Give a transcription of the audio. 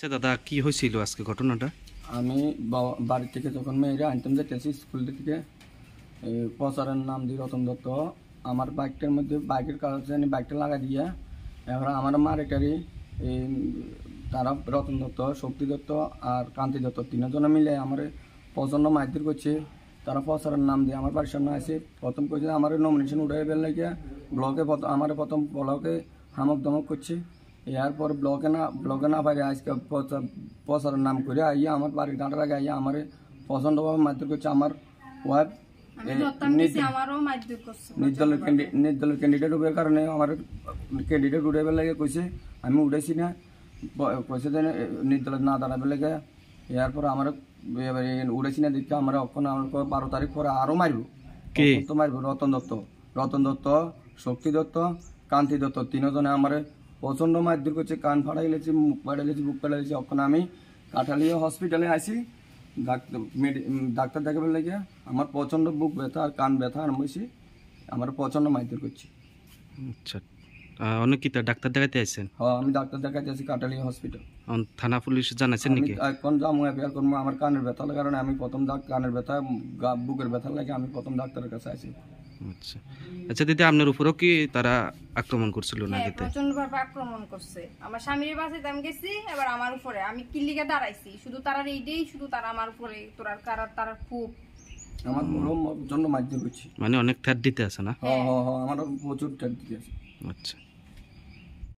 আচ্ছা দাদা, কি হয়েছিল আজকে ঘটনাটা? আমি বাড়ি থেকে যখন মেয়েরা আনতাম যেতেছি স্কুল থেকে, প্রচারের নাম দিয়ে রতন দত্ত আমার বাইকটার মধ্যে বাইকের কাগজে বাইকটা লাগা দিয়ে এবার আমার মারেটারি এই তারা রতন দত্ত, শক্তি দত্ত আর কান্তি দত্ত তিনজনে মিলে আমার প্রচণ্ড মারধর করছে। তারা প্রচারের নাম দিয়ে আমার বাড়ির সামনে আসে, প্রথম করছে আমার নমিনেশন উঠে বের লাগে ব্লকে, আমার প্রথম ব্লকে হামক দমক করছে। এরপর ব্লকে না পারে আজকে প্রচারের নাম করে আইয়া আমার বাড়ির গাঁটার আগে আইয়া আমার প্রচণ্ডভাবে মারধর করছে। আমার ওয়াইফ নির্দলের ক্যান্ডিডেট হবার কারণে আমার ক্যান্ডিডেট উঠে লাগে কইছে, আমি উঠেছি না, কইছে যে নির্দলের না দাঁড়াবে লাগে। এরপর আমার উঠেছি না দেখতে আমার অক্ষণ আমার 12 তারিখ পরে আরও মারবো, মারবো রতন দত্ত, শক্তি দত্ত, কান্তি দত্ত তিনজনে আমার প্রচণ্ড মারধর করছে। কান ফাড়াই লেছি, মুখ ফাড়াই লেছি, বুক ফাড়াই লেছি। ওখানে আমি কাঠালিয়া হসপিটালে আসি ডাক্তার দেখাবার লাগে। আমার প্রচণ্ড বুক ব্যথা আর কান ব্যথা আরম্ভ হয়েছে, আমার প্রচণ্ড মারধর করছে। আচ্ছা, অনেক কি ডাক্তার দেখাতে আসছেন? হ্যাঁ, আমি ডাক্তার দেখাতে আসি কাঠালিয়া হসপিটাল। থানা পুলিশ জানাচ্ছেন নাকি? এখন যাবো এফআইআর করবো। আমার কানের ব্যথার কারণে আমি প্রথম কানের ব্যথা, বুকের ব্যথার লাগে আমি প্রথম ডাক্তারের কাছে আসি। আচ্ছা আচ্ছা দিদি, আপনার উপরও কি তারা আক্রমণ করছিল নাকি? প্রচন্ডভাবে আক্রমণ করছে। আমার স্বামীর বাসায় আমি গেছি, এবার আমার উপরে আমি কিল্লিকে দাঁড়াইছি, শুধু তারা এইটাই, শুধু তারা আমার উপরে তোরার কারার তারা খুব আমার জন্য মারধর করছি। মানে অনেক থ্রেট দিতে আছে না? হ্যাঁ হ্যাঁ হ্যাঁ, আমার প্রচুর থ্রেট দিতে আছে। আচ্ছা।